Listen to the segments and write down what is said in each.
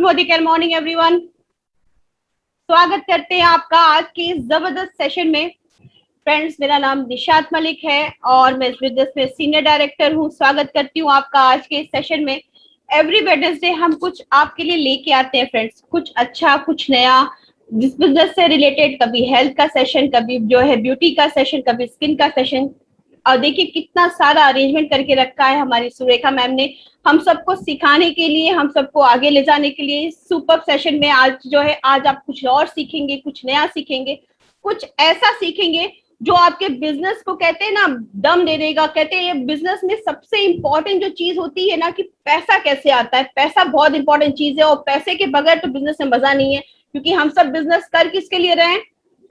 Modi care morning everyone. स्वागत करते हैं आपका आज के इस जबरदस्त सेशन में। फ्रेंड्स, मेरा नाम निशात मलिक है और मैं इस बिजनेस में सीनियर डायरेक्टर हूं। स्वागत करती हूं आपका आज के इस सेशन में। एवरी वेडनेसडे हम कुछ आपके लिए लेके आते हैं फ्रेंड्स, कुछ अच्छा, कुछ नया, जिस बिजनेस से रिलेटेड। कभी हेल्थ का सेशन, कभी जो है ब्यूटी का सेशन, कभी स्किन का सेशन। और देखिए कितना सारा अरेंजमेंट करके रखा है हमारी सुरेखा मैम ने हम सबको सिखाने के लिए, हम सबको आगे ले जाने के लिए। सुपर सेशन में आज जो है, आज आप कुछ और सीखेंगे, कुछ नया सीखेंगे, कुछ ऐसा सीखेंगे जो आपके बिजनेस को कहते हैं ना दम दे देगा। कहते हैं ये बिजनेस में सबसे इंपॉर्टेंट जो चीज होती है ना कि पैसा कैसे आता है। पैसा बहुत इंपॉर्टेंट चीज है और पैसे के बगैर तो बिजनेस में मजा नहीं है, क्योंकि हम सब बिजनेस कर किसके लिए रहे हैं?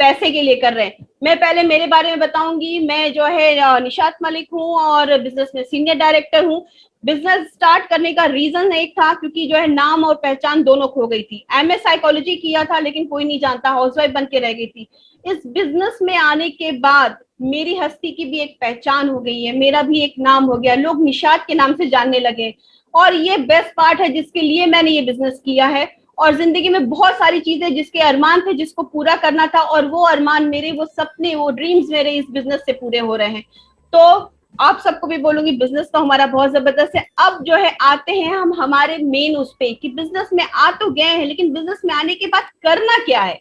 पैसे के लिए कर रहे हैं। मैं पहले मेरे बारे में बताऊंगी। मैं जो है निशात मलिक हूँ और बिजनेस में सीनियर डायरेक्टर हूँ। बिजनेस स्टार्ट करने का रीजन एक था, क्योंकि जो है नाम और पहचान दोनों खो गई थी। एमए साइकोलॉजी किया था लेकिन कोई नहीं जानता, हाउसवाइफ बन के रह गई थी। इस बिजनेस में आने के बाद मेरी हस्ती की भी एक पहचान हो गई है, मेरा भी एक नाम हो गया, लोग निशात के नाम से जानने लगे। और ये बेस्ट पार्ट है जिसके लिए मैंने ये बिजनेस किया है। और जिंदगी में बहुत सारी चीजें जिसके अरमान थे, जिसको पूरा करना था, और वो अरमान मेरे, वो सपने, वो ड्रीम्स मेरे इस बिजनेस से पूरे हो रहे हैं। तो आप सबको भी बोलूंगी बिजनेस तो हमारा बहुत जबरदस्त है। अब जो है आते हैं हम हमारे मेन उस पे कि बिजनेस में आ तो गए हैं, लेकिन बिजनेस में आने के बाद करना क्या है,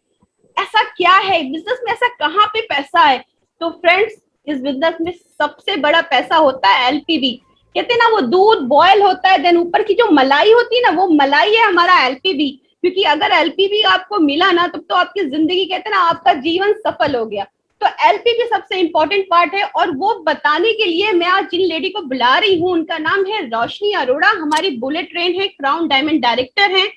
ऐसा क्या है बिजनेस में, ऐसा कहाँ पे पैसा है। तो फ्रेंड्स, इस बिजनेस में सबसे बड़ा पैसा होता है एलपीवी। कहते हैं ना वो दूध बॉयल होता है, देन ऊपर की जो मलाई होती है ना, वो मलाई है हमारा एलपीवी। क्योंकि अगर एलपीवी आपको मिला ना, तब तो आपकी जिंदगी, कहते हैं ना, आपका जीवन सफल हो गया। तो एलपीवी सबसे इंपॉर्टेंट पार्ट है। और वो बताने के लिए मैं आज जिन लेडी को बुला रही हूँ, उनका नाम है रोशनी अरोड़ा। हमारी बुलेट ट्रेन है, क्राउन डायमंड डायरेक्टर है,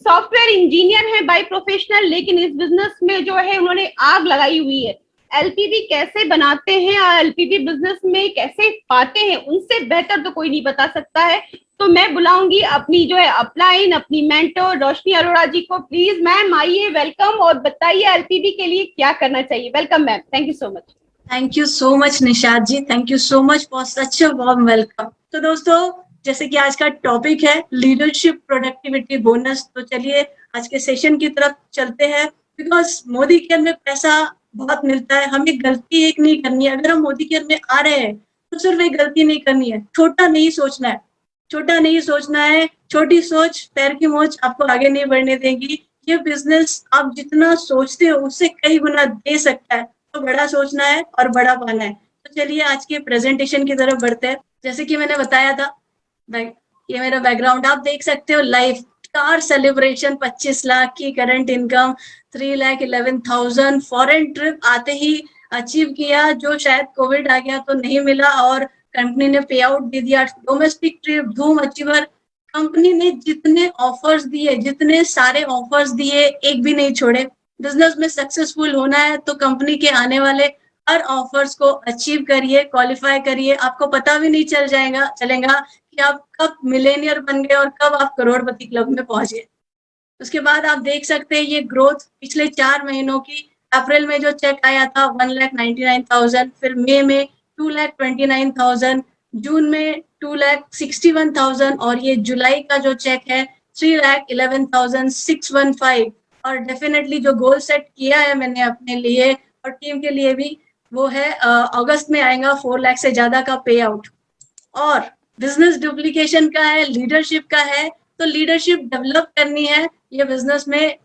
सॉफ्टवेयर इंजीनियर है बाय प्रोफेशनल, लेकिन इस बिजनेस में जो है उन्होंने आग लगाई हुई है। एलपीवी कैसे बनाते हैं और एलपीवी बिजनेस में कैसे पाते हैं, उनसे बेहतर तो कोई नहीं बता सकता है। तो मैं बुलाऊंगी अपनी जो है अपलाइन, अपनी मेंटर रोशनी अरोड़ा जी को। प्लीज मैम आइए, वेलकम, और बताइए एलपीवी के लिए क्या करना चाहिए। Welcome ma'am, thank you so much. Thank you so much Nishat ji, thank you so much for such a warm welcome. तो दोस्तों, जैसे कि आज का टॉपिक है लीडरशिप प्रोडक्टिविटी बोनस, तो चलिए आज के सेशन की तरफ चलते हैं। बिकॉज मोदी केयर में पैसा बहुत मिलता है, हमें गलती एक नहीं करनी है। अगर हम मोदी केयर में आ रहे हैं तो सिर्फ एक गलती नहीं करनी है, छोटा नहीं सोचना है, छोटा नहीं सोचना है। छोटी सोच पैर की मोच आपको आगे नहीं बढ़ने देगी। ये बिजनेस आप जितना सोचते हो उससे कई गुना दे सकता है, तो बड़ा सोचना है और बड़ा पाना है। तो चलिए आज के प्रेजेंटेशन की तरफ बढ़ते हैं। जैसे कि मैंने बताया था, ये मेरा बैकग्राउंड आप देख सकते हो। लाइफ कार सेलिब्रेशन, 25 लाख की करंट इनकम, 3,11,000 फॉरेन ट्रिप आते ही अचीव किया, जो शायद कोविड आ गया तो नहीं मिला और कंपनी ने पे आउट दे दिया। डोमेस्टिक ट्रिप, धूम अचीवर। कंपनी ने जितने ऑफर्स दिए, जितने सारे ऑफर्स दिए, एक भी नहीं छोड़े। बिजनेस में सक्सेसफुल होना है तो कंपनी के आने वाले हर ऑफर्स को अचीव करिए, क्वालिफाई करिए। आपको पता भी नहीं चलेगा कि आप कब मिलेनियर बन गए और कब आप करोड़पति क्लब में पहुंच गए। उसके बाद आप देख सकते हैं ये ग्रोथ पिछले 4 महीनों की। अप्रैल में जो चेक आया था 1,99,000, फिर मई में 2,29,000, जून में 2,61,000 और ये जुलाई का जो चेक है 3,11,615। और डेफिनेटली जो गोल सेट किया है मैंने अपने लिए और टीम के लिए भी, वो है अगस्त में आएगा 4 लाख से ज्यादा का पे आउट। और बिजनेस डुप्लीकेशन का है, लीडरशिप का है, तो लीडरशिप डेवलप करनी है। ये बिजनेस में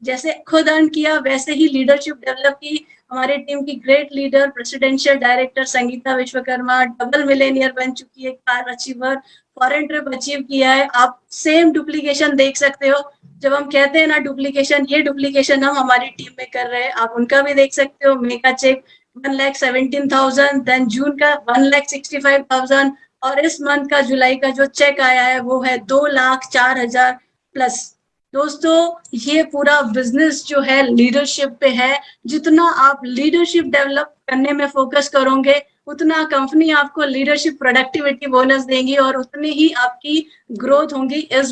जैसे खुद अर्न किया वैसे ही लीडरशिप डेवलप की। हमारी टीम की great leader, presidential director Sangeeta Vishwakarma, double Millionaire बन चुकी है, car achiever, foreign trip achieve किया है। आप सेम डुप्लीकेशन देख सकते हो। जब हम कहते हैं ना डुप्लीकेशन, ये डुप्लीकेशन हम हमारी टीम में कर रहे हैं। आप उनका भी देख सकते हो। मई का चेक 1,17,000, देन जून का 1,65,000 और इस मंथ का जुलाई का जो चेक आया है वो है 2,04,000 प्लस। दोस्तों, ये पूरा बिजनेस जो है लीडरशिप पे है। जितना आप लीडरशिप डेवलप करने में फोकस करोगे, उतना कंपनी आपको लीडरशिप प्रोडक्टिविटी बोनस देंगी और उतनी ही आपकी ग्रोथ होगी इस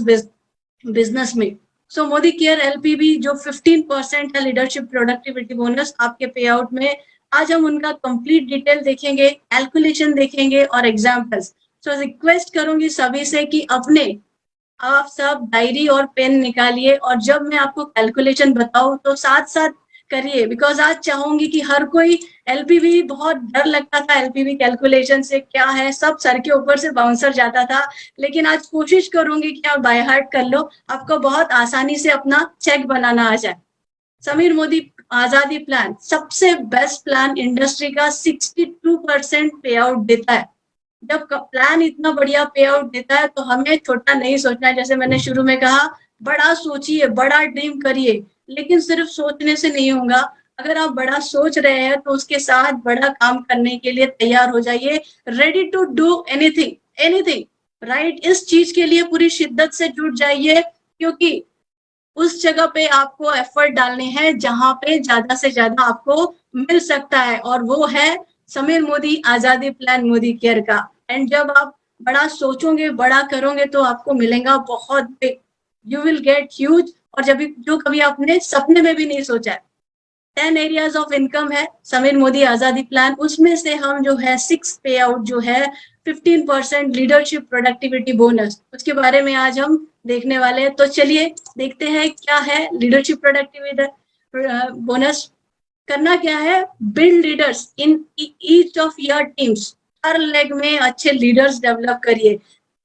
बिजनेस में। सो मोदी केयर एलपीबी जो 15% है लीडरशिप प्रोडक्टिविटी बोनस आपके पे आउट में, आज हम उनका कंप्लीट डिटेल देखेंगे, कैलकुलेशन देखेंगे और एग्जाम्पल्स। सो रिक्वेस्ट करूंगी सभी से कि अपने आप सब डायरी और पेन निकालिए, और जब मैं आपको कैलकुलेशन बताऊं तो साथ साथ करिए, बिकॉज आज चाहूंगी कि हर कोई एलपीवी, बहुत डर लगता था एलपीवी कैलकुलेशन से, क्या है, सब सर के ऊपर से बाउंसर जाता था, लेकिन आज कोशिश करूंगी कि आप बाय हार्ट कर लो, आपको बहुत आसानी से अपना चेक बनाना आ जाए। समीर मोदी आजादी प्लान सबसे बेस्ट प्लान इंडस्ट्री का, 62% पे आउट देता है। जब प्लान इतना बढ़िया पे आउट देता है तो हमें छोटा नहीं सोचना है। जैसे मैंने शुरू में कहा, बड़ा सोचिए, बड़ा ड्रीम करिए, लेकिन सिर्फ सोचने से नहीं होगा। अगर आप बड़ा सोच रहे हैं तो उसके साथ बड़ा काम करने के लिए तैयार हो जाइए, ready to do anything, anything, right. इस चीज के लिए पूरी शिद्दत से जुट जाइए, क्योंकि उस जगह पे आपको एफर्ट डालने हैं जहां पे ज्यादा से ज्यादा आपको मिल सकता है, और वो है समीर मोदी आजादी प्लान मोदी केयर का। एंड जब आप बड़ा सोचोगे, बड़ा करोगे, तो आपको मिलेगा बहुत big, you will gate huge, और जब जो कभी आपने सपने में भी नहीं सोचा है। 10 एरियाज ऑफ इनकम है समीर मोदी आजादी प्लान, उसमें से हम जो है 6 पे आउट जो है 15% लीडरशिप प्रोडक्टिविटी बोनस, उसके बारे में आज हम देखने वाले हैं। तो चलिए देखते हैं क्या है लीडरशिप प्रोडक्टिविटी बोनस। करना क्या है, build leaders in each of your teams, her leg में अच्छे लीडर्स डेवलप करिए।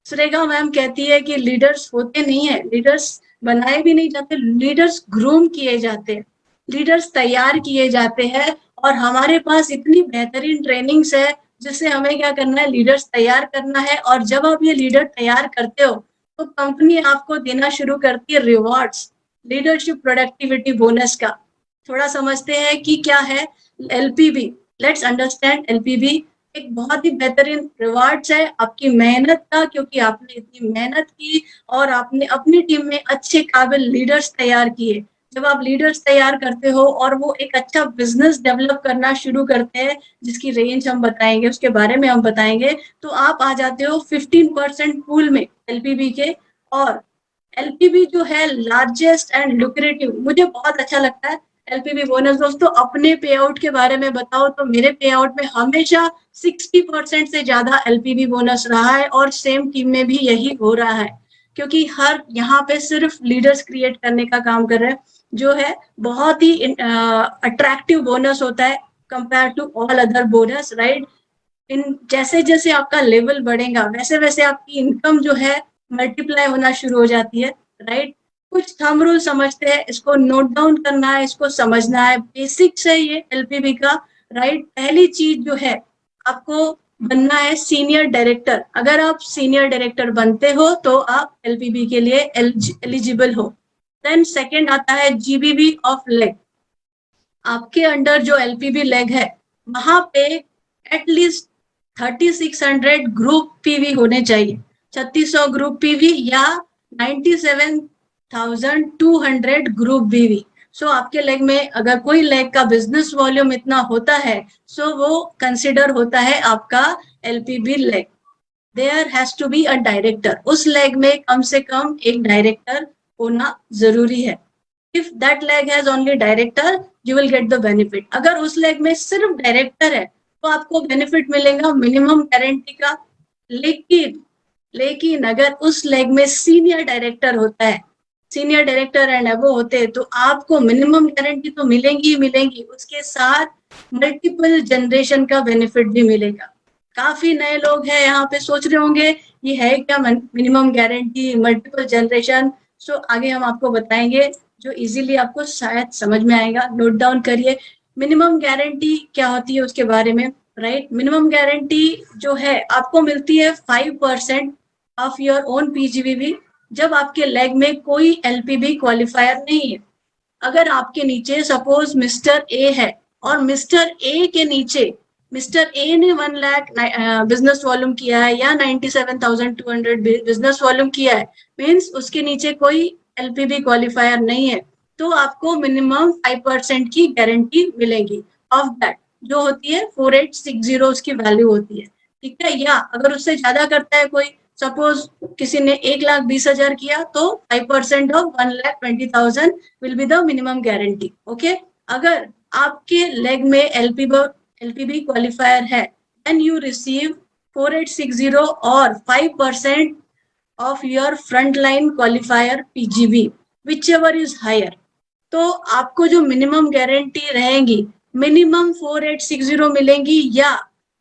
सुरेखा मैम कहती है कि लीडर्स होते नहीं है, लीडर्स बनाए भी नहीं जाते, लीडर्स ग्रूम किए जाते हैं, लीडर्स तैयार किए जाते हैं, और हमारे पास इतनी बेहतरीन ट्रेनिंग्स है जिससे हमें क्या करना है, लीडर्स तैयार करना है। और जब आप ये लीडर तैयार करते हो तो कंपनी आपको देना शुरू करती है रिवॉर्ड्स, लीडरशिप प्रोडक्टिविटी बोनस का। थोड़ा समझते हैं कि क्या है एलपीबी। Let's understand एलपीबी। एक बहुत ही बेहतरीन रिवार्ड्स है आपकी मेहनत का, क्योंकि आपने इतनी मेहनत की और आपने अपनी टीम में अच्छे काबिल लीडर्स तैयार किए। जब आप लीडर्स तैयार करते हो और वो एक अच्छा बिजनेस डेवलप करना शुरू करते हैं, जिसकी रेंज हम बताएंगे, उसके बारे में हम बताएंगे, तो आप आ जाते हो 15% पूल में एलपीबी के। और एलपीबी जो है लार्जेस्ट एंड लुक्रेटिव, मुझे बहुत अच्छा लगता है एलपीबी बोनस। दोस्तों अपने पे आउट के बारे में बताओ तो मेरे पे आउट में हमेशा 60% से ज्यादा एलपीबी बोनस रहा है, और सेम टीम में भी यही हो रहा है, क्योंकि हर यहाँ पे सिर्फ लीडर्स क्रिएट करने का काम कर रहे हैं, जो है बहुत ही अट्रैक्टिव बोनस होता है compare to all other bonus, right. इन जैसे जैसे आपका लेवल बढ़ेगा वैसे वैसे आपकी इनकम जो है मल्टीप्लाई होना शुरू हो जाती है, राइट। कुछ थंब रूल समझते हैं, इसको नोट डाउन करना है, इसको समझना है, बेसिक्स है ये एलपीबी का, राइट। पहली चीज जो है, आपको बनना है सीनियर डायरेक्टर। अगर आप सीनियर डायरेक्टर बनते हो तो आप एलपीबी के लिए एलिजिबल हो। देन सेकंड आता है जीबीबी ऑफ लेग। आपके अंडर जो एलपीबी लेग है वहां पे एटलीस्ट 3600 ग्रुप पीवी होने चाहिए, 3600 ग्रुप पीवी या 97,200 ग्रुप बीवी। सो आपके लेग में अगर कोई लेग का बिजनेस वॉल्यूम इतना होता है, सो वो कंसिडर होता है आपका LPB leg. There has to be a director, उस लेग में कम से कम एक डायरेक्टर होना जरूरी है। If that leg has only director you will get the benefit. अगर उस लेग में सिर्फ डायरेक्टर है तो आपको बेनिफिट मिलेगा मिनिमम गारंटी का। लेकिन लेकिन अगर उस लेग में सीनियर डायरेक्टर होता है, सीनियर डायरेक्टर एंड अबो होते हैं, तो आपको मिनिमम गारंटी तो मिलेंगी ही मिलेंगी, उसके साथ मल्टीपल जनरेशन का बेनिफिट भी मिलेगा। काफी नए लोग हैं यहाँ पे, सोच रहे होंगे ये है क्या मिनिमम गारंटी, मल्टीपल जनरेशन। सो आगे हम आपको बताएंगे जो इजीली आपको शायद समझ में आएगा। नोट डाउन करिए मिनिमम गारंटी क्या होती है उसके बारे में, राइट। मिनिमम गारंटी जो है आपको मिलती है 5% ऑफ योर ओन पीजीबीवी जब आपके लेग में कोई एलपीबी क्वालिफायर नहीं है। अगर आपके नीचे सपोज मिस्टर ए है और मिस्टर ए के नीचे मिस्टर ए ने 1 लाख बिजनेस वॉल्यूम किया है या 97,200 बिजनेस वॉल्यूम किया है, मीन्स उसके नीचे कोई एलपीबी क्वालिफायर नहीं है, तो आपको मिनिमम 5% की गारंटी मिलेगी ऑफ दैट, जो होती है 4860 उसकी वैल्यू होती है, ठीक है। या अगर उससे ज्यादा करता है कोई, सपोज किसी ने 1,20,000 किया तो 5% of 1,20,000 will be the minimum guarantee, okay. अगर आपके लेग में एलपीबी क्वालिफायर है देन यू रिसीव 4860 और 5% of your front line qualifier PGB whichever is higher. तो आपको जो मिनिमम गारंटी रहेगी मिनिमम 4860 मिलेंगी, या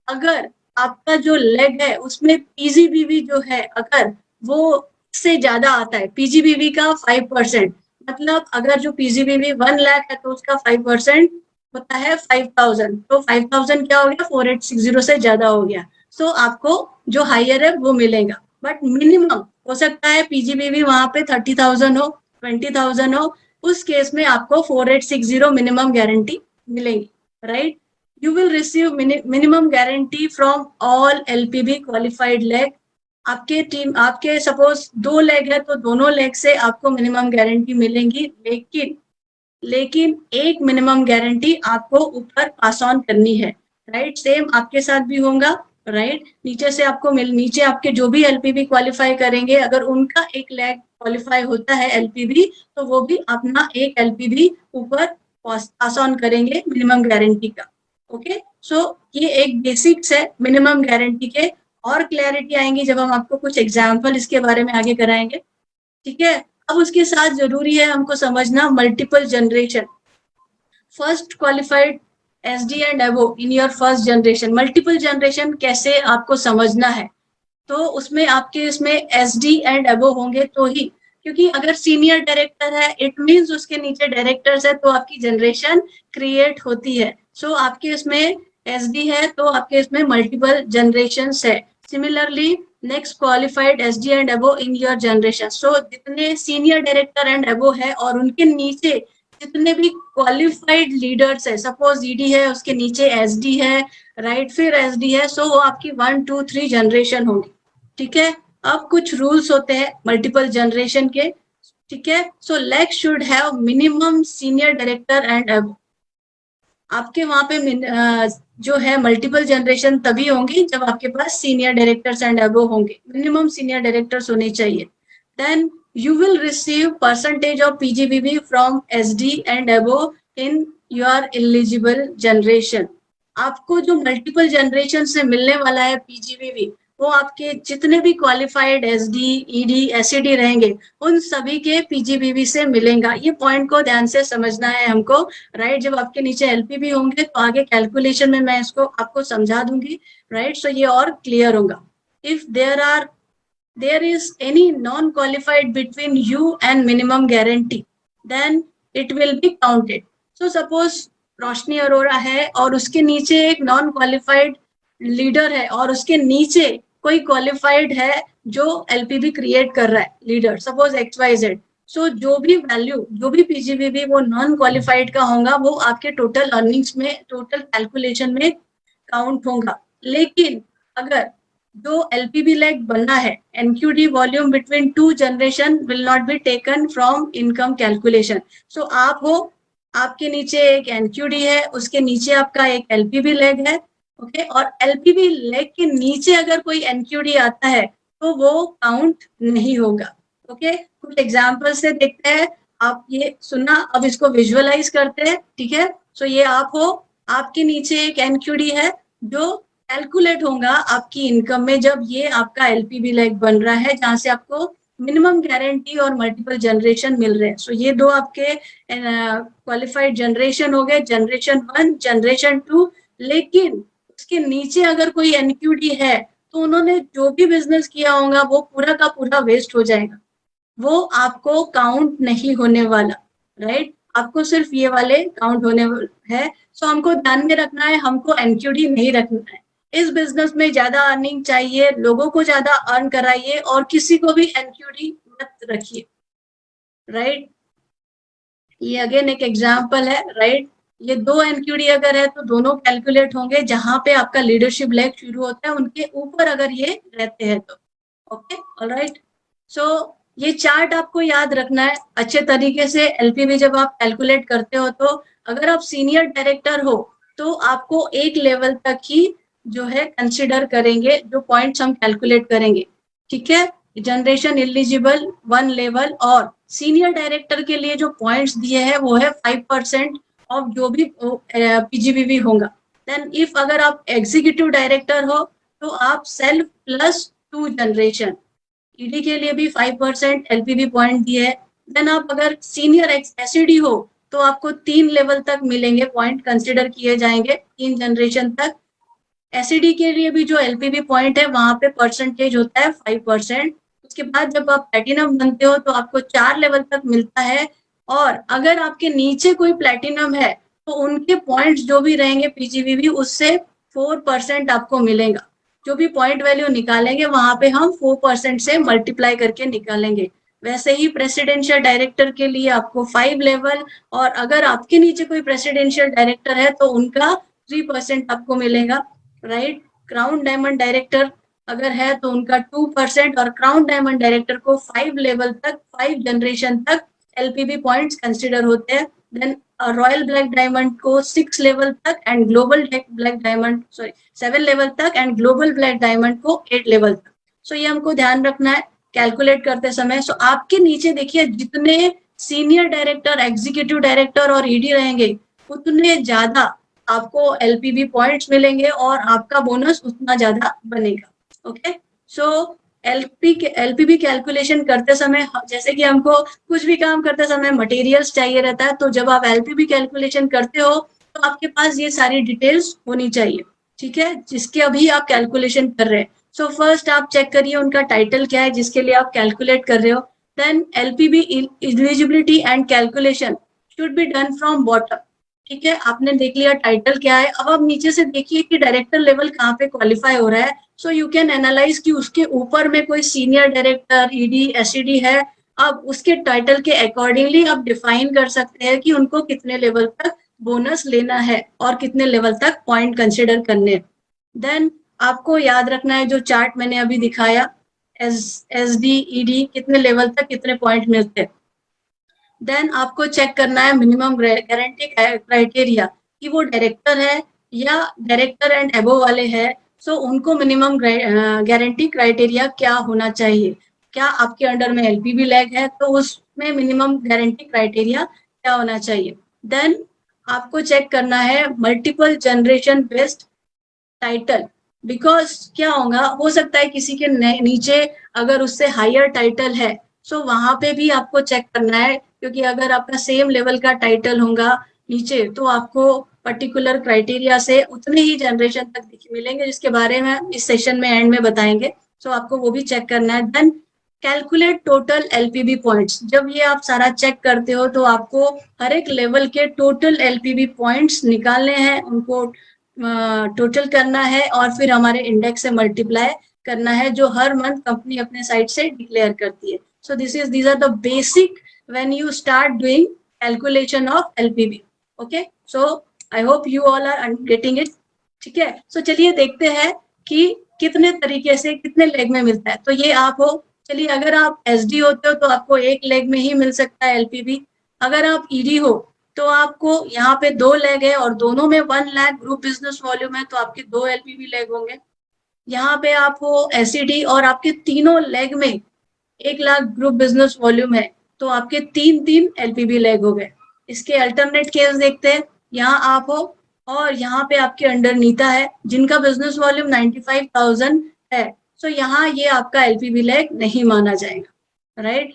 अगर आपका जो लेग है उसमें पीजीबीवी जो है अगर वो से ज्यादा आता है, पीजीबीवी का 5%, मतलब अगर जो पीजीबीवी 1 लाख है तो उसका 5% होता है 5000, तो 5000 क्या हो गया 4860 से ज्यादा हो गया। सो आपको जो हायर है वो मिलेगा, बट मिनिमम हो सकता है पीजीबीवी वहां पे 30,000 हो, 20,000 हो, उस केस में आपको 4860 मिनिमम गारंटी मिलेगी, right. You will receive minimum guarantee from all LPB qualified leg. आपके सपोज 2 लेग है तो दोनों लेग से आपको मिनिमम गारंटी मिलेंगी, लेकिन लेकिन एक मिनिमम गारंटी आपको ऊपर पास ऑन करनी है, राइट। सेम आपके साथ भी होगा, राइट। नीचे से आपको नीचे आपके जो भी एलपीबी क्वालिफाई करेंगे, अगर उनका एक लैग क्वालिफाई होता है एलपीबी, तो वो भी अपना एक एलपीबी ऊपर पास ऑन करेंगे मिनिमम गारंटी का। ओके, सो ये एक बेसिक्स है मिनिमम गारंटी के, और क्लैरिटी आएंगी जब हम आपको कुछ एग्जाम्पल इसके बारे में आगे कराएंगे, ठीक है। अब उसके साथ जरूरी है हमको समझना multiple generation, first qualified SD and above in your first generation. Multiple generation कैसे आपको समझना है, तो उसमें आपके इसमें एसडी एंड अबो होंगे तो ही, क्योंकि अगर सीनियर डायरेक्टर है इट मींस उसके नीचे डायरेक्टर्स है तो आपकी जनरेशन क्रिएट होती है। सो आपके इसमें एसडी है तो आपके इसमें मल्टीपल जनरेशंस है। Similarly next qualified SD and above in your generation, so जितने सीनियर डायरेक्टर एंड अबो है और उनके नीचे जितने भी क्वालिफाइड लीडर्स है, सपोज ईडी है उसके नीचे एसडी है, राइट, फिर एसडी है, सो वो आपकी 1 2 3 जनरेशन होगी, ठीक है। अब कुछ रूल्स होते हैं मल्टीपल जनरेशन के, ठीक है। सो leg should have minimum senior director and अब आपके वहां पे जो है मल्टीपल जनरेशन तभी होंगी जब आपके पास सीनियर डायरेक्टर्स एंड अबो होंगे, मिनिमम सीनियर डायरेक्टर्स होने चाहिए। Then you will receive percentage of PGBB from SD and above in your eligible generation। आपको जो मल्टीपल जनरेशन से मिलने वाला है पीजीबीबी, वो आपके जितने भी क्वालिफाइड एसडी ईडी एसईडी रहेंगे उन सभी के पीजीबीबी से मिलेगा। ये पॉइंट को ध्यान से समझना है हमको, राइट। जब आपके नीचे एलपीबी होंगे तो आगे कैलकुलेशन में मैं इसको आपको समझा दूंगी, राइट। सो ये और क्लियर होगा। If there is any non-qualified between you and minimum guarantee, then it will be counted। So suppose रोशनी अरोरा है और उसके नीचे एक नॉन क्वालिफाइड लीडर है और उसके नीचे कोई क्वालिफाइड है जो एलपीबी क्रिएट कर रहा है लीडर, सपोज XYZ। सो जो भी वैल्यू जो भी पीजीबीबी वो नॉन क्वालिफाइड का होगा वो आपके टोटल अर्निंग्स में टोटल कैलकुलेशन में काउंट होगा। लेकिन अगर जो एलपीबी लेग बनना है, NQD volume between 2 generation will not be taken from income calculation. So आप हो, आपके नीचे एक एनक्यूडी है, उसके नीचे आपका एक एलपीबी लेग है, ओके, और एलपीबी लेग के नीचे अगर कोई एनक्यूडी आता है तो वो काउंट नहीं होगा, ओके। कुछ एग्जाम्पल से देखते हैं, आप ये सुनना, अब इसको विजुअलाइज करते हैं, ठीक है। सो ये आप हो, आपके नीचे एक एनक्यूडी है जो कैलकुलेट होगा आपकी इनकम में जब ये आपका एलपीबी लेग बन रहा है जहां से आपको मिनिमम गारंटी और मल्टीपल जनरेशन मिल रहे हैं। सो ये दो आपके क्वालिफाइड जनरेशन हो गए, जनरेशन 1 जनरेशन 2। लेकिन उसके नीचे अगर कोई एनक्यूडी है तो उन्होंने जो भी बिजनेस किया होगा वो पूरा का पूरा वेस्ट हो जाएगा, वो आपको काउंट नहीं होने वाला, राइट। आपको सिर्फ ये वाले काउंट होने हैं। सो हमको ध्यान में रखना है, हमको एनक्यूडी नहीं रखना है। इस बिजनेस में ज्यादा अर्निंग चाहिए, लोगों को ज्यादा अर्न कराइए और किसी को भी एनक्यूडी मत रखिए, राइट। ये अगेन एक एग्जांपल है, राइट। ये 2 एनक्यूडी अगर है तो दोनों कैलकुलेट होंगे जहां पे आपका लीडरशिप लेग शुरू होता है उनके ऊपर अगर ये रहते हैं तो, ओके, ऑलराइट। सो ये चार्ट आपको याद रखना है अच्छे तरीके से। एलपीबी जब आप कैलकुलेट करते हो तो अगर आप सीनियर डायरेक्टर हो तो आपको एक लेवल तक ही जो है कंसिडर करेंगे, जो पॉइंट्स हम कैलकुलेट करेंगे, ठीक है। जनरेशन एलिजिबल 1 लेवल, और सीनियर डायरेक्टर के लिए जो पॉइंट्स दिए हैं वो है 5% ऑफ जो भी पीजीबीवी होगा। देन इफ अगर आप एग्जीक्यूटिव डायरेक्टर हो तो आप सेल्फ प्लस 2 जनरेशन, ईडी के लिए भी 5% एलपीबी पॉइंट दिए है। देन आप अगर सीनियर एसईडी हो तो आपको 3 लेवल तक मिलेंगे, पॉइंट कंसिडर किए जाएंगे 3 जनरेशन तक। एसईडी के लिए भी जो एलपीबी पॉइंट है वहां पे परसेंटेज होता है 5%। उसके बाद जब आप प्लेटिनम बनते हो तो आपको 4 लेवल तक मिलता है, और अगर आपके नीचे कोई प्लेटिनम है तो उनके पॉइंट्स जो भी रहेंगे पीजीवीबी उससे 4% आपको मिलेगा। जो भी पॉइंट वैल्यू निकालेंगे वहां पे हम 4% से मल्टीप्लाई करके निकालेंगे। वैसे ही प्रेसिडेंशियल डायरेक्टर के लिए आपको 5 लेवल, और अगर आपके नीचे कोई प्रेसिडेंशियल डायरेक्टर है तो उनका 3% आपको मिलेगा, राइट। क्राउन डायमंड डायरेक्टर अगर है तो उनका 2%, और क्राउन डायमंड डायरेक्टर को 5 लेवल तक, 5 जनरेशन तक एलपीबी पॉइंट्स कंसिडर होते हैं। देन रॉयल ब्लैक डायमंड को 6 लेवल तक and global black diamond 7 level तक एंड ग्लोबल ब्लैक डायमंड को 8 लेवल तक। सो ये हमको ध्यान रखना है कैलकुलेट करते समय। सो आपके नीचे देखिए जितने सीनियर डायरेक्टर, एग्जीक्यूटिव डायरेक्टर और ईडी रहेंगे उतने ज्यादा आपको एलपीबी पॉइंट्स मिलेंगे और आपका बोनस उतना ज्यादा बनेगा। ओके, सो एलपीबी कैलकुलेशन करते समय जैसे कि हमको कुछ भी काम करते समय मटेरियल्स चाहिए रहता है, तो जब आप एलपीबी कैलकुलेशन करते हो तो आपके पास ये सारी डिटेल्स होनी चाहिए, ठीक है, जिसके अभी आप कैलकुलेशन कर रहे हैं। सो फर्स्ट आप चेक करिए उनका टाइटल क्या है जिसके लिए आप कैलकुलेट कर रहे हो। Then LPB eligibility and calculation should be done from bottom, ठीक है, आपने देख लिया टाइटल क्या है। अब आप नीचे से देखिए कि डायरेक्टर लेवल कहाँ पे क्वालिफाई हो रहा है। सो यू कैन एनालाइज कि उसके ऊपर में कोई सीनियर डायरेक्टर, ईडी, एसईडी है। अब उसके टाइटल के अकॉर्डिंगली आप डिफाइन कर सकते हैं कि उनको कितने लेवल तक बोनस लेना है और कितने लेवल तक पॉइंट कंसिडर करने। देन आपको याद रखना है जो चार्ट मैंने अभी दिखाया, एस डी ईडी कितने लेवल तक कितने पॉइंट मिलते हैं। देन आपको चेक करना है मिनिमम गारंटी क्राइटेरिया कि वो डायरेक्टर है या डायरेक्टर एंड एबो वाले हैं। सो उनको मिनिमम गारंटी क्राइटेरिया क्या होना चाहिए। क्या आपके अंडर में एलपीबी लैग है तो उसमें मिनिमम गारंटी क्राइटेरिया क्या होना चाहिए। देन आपको चेक करना है multiple generation based title, because क्या होगा, हो सकता है किसी के नीचे अगर उससे हायर टाइटल है, सो वहां पे भी आपको चेक करना है, क्योंकि अगर आपका सेम लेवल का टाइटल होगा नीचे तो आपको पर्टिकुलर क्राइटेरिया से उतने ही जनरेशन तक मिलेंगे, जिसके बारे में इस सेशन में एंड में बताएंगे। सो आपको वो भी चेक करना है। देन कैलकुलेट टोटल एलपीबी पॉइंट्स, जब ये आप सारा चेक करते हो तो आपको हर एक लेवल के टोटल एलपीबी पॉइंट्स निकालने हैं, उनको टोटल करना है और फिर हमारे इंडेक्स से मल्टीप्लाई करना है, जो हर मंथ कंपनी अपने साइड से डिक्लेयर करती है। सो these are the basic when you start doing calculation of LPB. Okay, so I hope you all are getting it. ठीक है, सो चलिए देखते हैं कि कितने तरीके से कितने लेग में मिलता है। तो ये आप हो, चलिए अगर आप एसडी होते हो तो आपको एक लेग में ही मिल सकता है एलपीबी। अगर आप ईडी हो तो आपको यहाँ पे 2 लेग है और दोनों में 1 लाख ग्रुप बिजनेस वॉल्यूम है, तो आपके 2 एलपीबी लेग होंगे। यहाँ पे आप हो एसईडी और आपके तीनों लेग में 1 लाख ग्रुप बिजनेस वॉल्यूम है, तो आपके 3 एलपीबी लेग हो गए। इसके अल्टरनेट केस देखते हैं। यहाँ आप हो और यहाँ पे आपके अंडर नीता है जिनका बिजनेस वॉल्यूम 95,000 है, सो यहाँ ये आपका एलपीबी लेग नहीं माना जाएगा, राइट।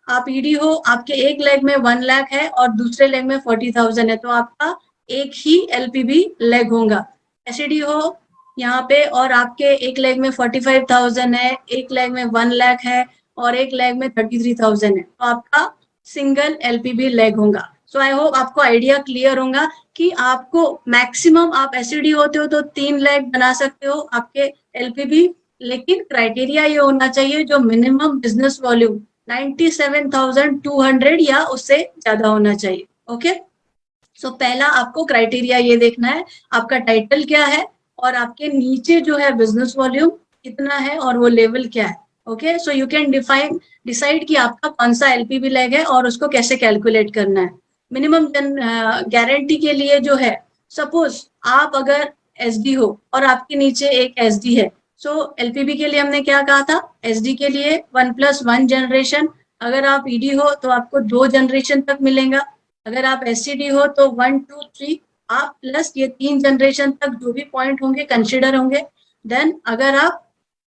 आप ईडी हो, आपके एक लेग में 1 लाख है और दूसरे लेग में 40,000 है, तो आपका एक ही एलपीबी लेग होगा। एसईडी हो यहाँ पे और आपके एक लेग में 45,000 है, एक लेग में 1 लाख है और एक लेग में 33,000 है, तो आपका सिंगल एलपीबी लेग होगा। सो आई होप आपको आइडिया क्लियर होगा कि आपको मैक्सिमम, आप एसईडी होते हो तो 3 लेग बना सकते हो आपके एलपीबी, लेकिन क्राइटेरिया ये होना चाहिए जो मिनिमम बिजनेस वॉल्यूम 97,200 या उससे ज्यादा होना चाहिए। ओके, सो पहला आपको क्राइटेरिया ये देखना है आपका टाइटल क्या है और आपके नीचे जो है बिजनेस वॉल्यूम कितना है और वो लेवल क्या है। Okay, so you can decide कि आपका कौन सा एलपीबी लेग है और उसको कैसे कैलकुलेट करना है। मिनिमम गारंटी के लिए जो है, सपोज आप अगर एसडी हो और आपके नीचे एक एसडी है, सो एलपीबी के लिए हमने क्या कहा था, एसडी के लिए 1+1 जनरेशन। अगर आप ईडी हो तो आपको 2 जनरेशन तक मिलेगा। अगर आप एससीडी हो तो 1, 2, 3 आप प्लस ये 3 जनरेशन तक जो भी पॉइंट होंगे कंसिडर होंगे। देन अगर आप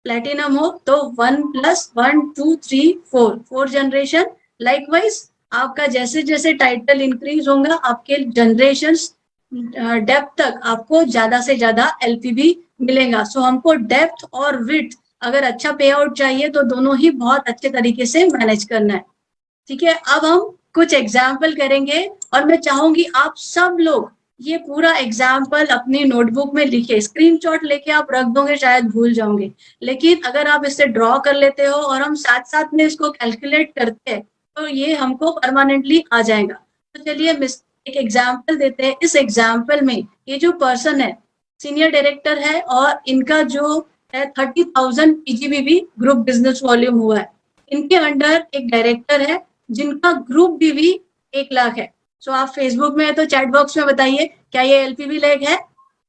प्लेटिनम हो तो 1+1 2 3 4 4 जनरेशन। लाइकवाइज आपका जैसे जैसे टाइटल इंक्रीज होगा आपके जनरेशन डेप्थ तक आपको ज्यादा से ज्यादा एलपीवी मिलेगा। सो हमको डेप्थ और विड्थ अगर अच्छा पे आउट चाहिए तो दोनों ही बहुत अच्छे तरीके से मैनेज करना है। ठीक है, अब हम कुछ एग्जाम्पल करेंगे और मैं चाहूंगी आप सब लोग ये पूरा एग्जाम्पल अपनी नोटबुक में लिखे। स्क्रीनशॉट लेके आप रख दोगे शायद भूल जाओगे, लेकिन अगर आप इससे ड्रॉ कर लेते हो और हम साथ साथ में इसको कैलकुलेट करते हैं तो ये हमको परमानेंटली आ जाएगा। तो चलिए एक एग्जाम्पल देते हैं। इस एग्जाम्पल में ये जो पर्सन है सीनियर डायरेक्टर है और इनका जो है 30,000 पीजीबीवी ग्रुप बिजनेस वॉल्यूम हुआ है। इनके अंडर एक डायरेक्टर है जिनका ग्रुप बीवी 1 लाख है। सो आप फेसबुक में है तो चैट बॉक्स में बताइए क्या ये एलपीवी लेग है?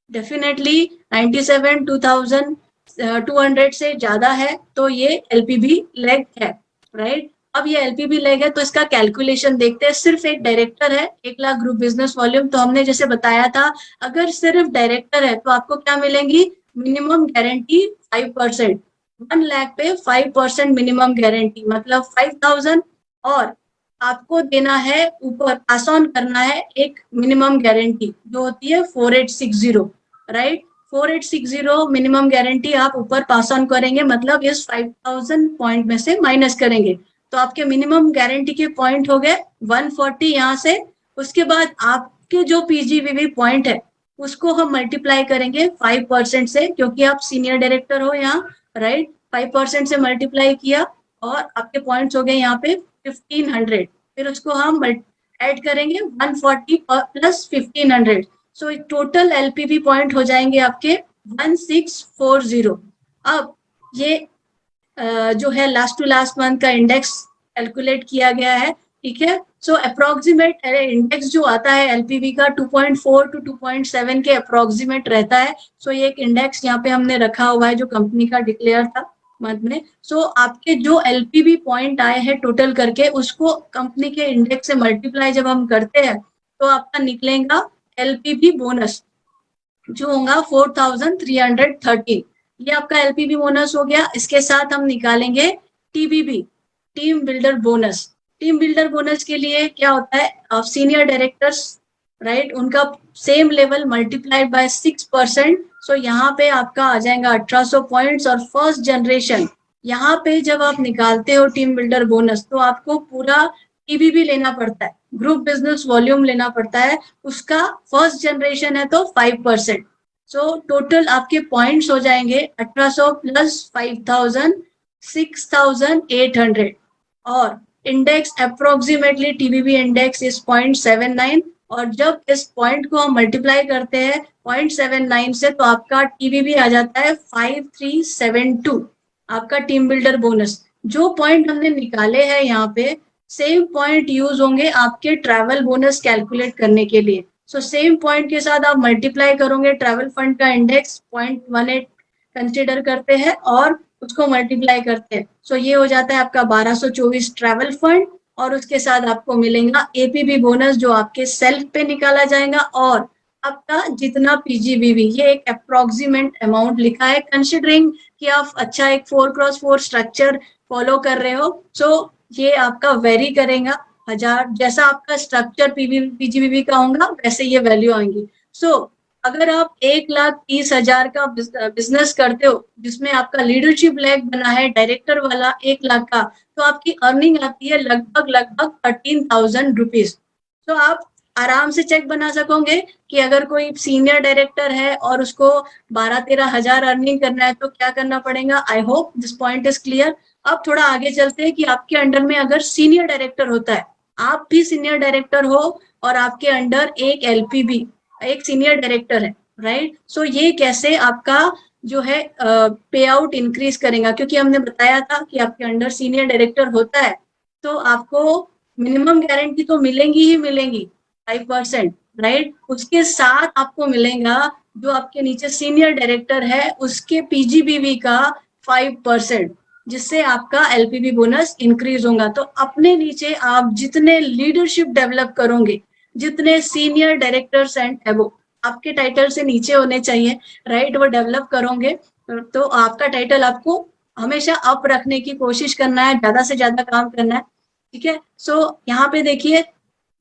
डेफिनेटली 97,200 से ज्यादा है तो ये एलपीवी लेग है, राइट। अब ये एलपीवी लेग है तो इसका कैलकुलेशन देखते हैं। सिर्फ एक डायरेक्टर है, 1 लाख ग्रुप बिजनेस वॉल्यूम, तो हमने जैसे बताया था अगर सिर्फ डायरेक्टर है तो आपको क्या मिलेंगी? Minimum guarantee 5%। 1 लाख पे 5% मिनिमम गारंटी मतलब 5,000, और आपको देना है ऊपर पास ऑन करना है एक मिनिमम गारंटी जो होती है 4860, राइट। 4860 मिनिमम गारंटी आप ऊपर पास ऑन करेंगे मतलब इस 5,000 पॉइंट में से माइनस करेंगे तो आपके मिनिमम गारंटी के पॉइंट हो गए 140 यहाँ से। उसके बाद आपके जो पीजीवीवी पॉइंट है उसको हम मल्टीप्लाई करेंगे 5% से, क्योंकि आप सीनियर डायरेक्टर हो यहाँ, राइट। 5% से मल्टीप्लाई किया और आपके पॉइंट्स हो गए यहाँ पे 1500। फिर उसको हम ऐड करेंगे 140 प्लस 1500। सो टोटल एलपीवी पॉइंट हो जाएंगे आपके 1640। अब ये जो है लास्ट टू लास्ट मंथ का इंडेक्स कैलकुलेट किया गया है, ठीक है। सो अप्रोक्सीमेट इंडेक्स जो आता है एलपीवी का 2.4 to 2.7 के अप्रोक्सीमेट रहता है। सो ये एक इंडेक्स यहाँ पे हमने रखा हुआ है जो कंपनी का डिक्लेयर था मंथ में। सो आपके जो एलपीवी पॉइंट आए हैं टोटल करके उसको कंपनी के इंडेक्स से मल्टीप्लाई जब हम करते हैं तो आपका निकलेगा एलपीवी बोनस जो होगा 4,313। ये आपका एलपीवी बोनस हो गया। इसके साथ हम निकालेंगे TBB, team builder bonus. Team builder bonus के लिए क्या होता है, आप सीनियर डायरेक्टर्स, राइट, उनका same level multiplied by 6%। So यहाँ पे आपका आ जाएगा 1800 पॉइंट्स। और फर्स्ट जनरेशन यहाँ पे जब आप निकालते हो टीम बिल्डर बोनस तो आपको पूरा टीबीबी लेना पड़ता है, ग्रुप बिजनेस वॉल्यूम लेना पड़ता है। उसका फर्स्ट जनरेशन है तो 5%। सो टोटल आपके पॉइंट्स हो जाएंगे 1800 प्लस 5,000 6,800। और इंडेक्स अप्रोक्सीमेटली टीबीबी इंडेक्स इज 0.79। और जब इस पॉइंट को हम मल्टीप्लाई करते हैं 0.79 से तो आपका टीबीबी आ जाता है 5372, आपका टीम बिल्डर बोनस। जो पॉइंट हमने निकाले हैं यहाँ पे सेम पॉइंट यूज होंगे आपके ट्रैवल बोनस कैलकुलेट करने के लिए। सो सेम पॉइंट के साथ आप मल्टीप्लाई करोगे, ट्रैवल फंड का इंडेक्स 0.18 कंसिडर करते हैं और उसको मल्टीप्लाई करते हैं। सो ये हो जाता है आपका 1224 ट्रैवल फंड, और उसके साथ आपको मिलेगा एपीबी बोनस जो आपके सेल्फ पे निकाला जाएगा। और आपका जितना पीजीबीवी, ये एक अप्रोक्सीमेट अमाउंट लिखा है कंसिडरिंग कि आप अच्छा एक 4x4 स्ट्रक्चर फॉलो कर रहे हो। सो ये आपका वेरी करेगा, 1000 जैसा आपका स्ट्रक्चर पीजीबीवी का होगा वैसे ये वैल्यू आएंगी। सो अगर आप 1,30,000 का बिजनेस करते हो जिसमें आपका लीडरशिप लेग बना है डायरेक्टर वाला 1 लाख का, तो आपकी अर्निंग आती है लगभग 13,000 रुपीज। तो आप आराम से चेक बना सकोगे कि अगर कोई सीनियर डायरेक्टर है और उसको 12-13 हजार अर्निंग करना है तो क्या करना पड़ेगा। I hope this point is clear. अब थोड़ा आगे चलते हैं कि आपके अंडर में अगर सीनियर डायरेक्टर होता है, आप भी सीनियर डायरेक्टर हो और आपके अंडर एक एलपीबी, एक सीनियर डायरेक्टर है, राइट। सो ये कैसे आपका जो है पे आउट इंक्रीज करेगा, क्योंकि हमने बताया था कि आपके अंडर सीनियर डायरेक्टर होता है तो आपको मिनिमम गारंटी तो मिलेंगी ही मिलेंगी 5%, राइट। उसके साथ आपको मिलेगा जो आपके नीचे सीनियर डायरेक्टर है उसके पीजीबीवी का 5%, जिससे आपका एलपीबी बोनस इंक्रीज होगा। तो अपने नीचे आप जितने लीडरशिप डेवलप करोगे, जितने सीनियर डायरेक्टर्स एंड एबो आपके टाइटल से नीचे होने चाहिए, राइट, वो डेवलप करोगे तो आपका टाइटल आपको हमेशा अप रखने की कोशिश करना है, ज्यादा से ज्यादा काम करना है, ठीक है। सो यहाँ पे देखिए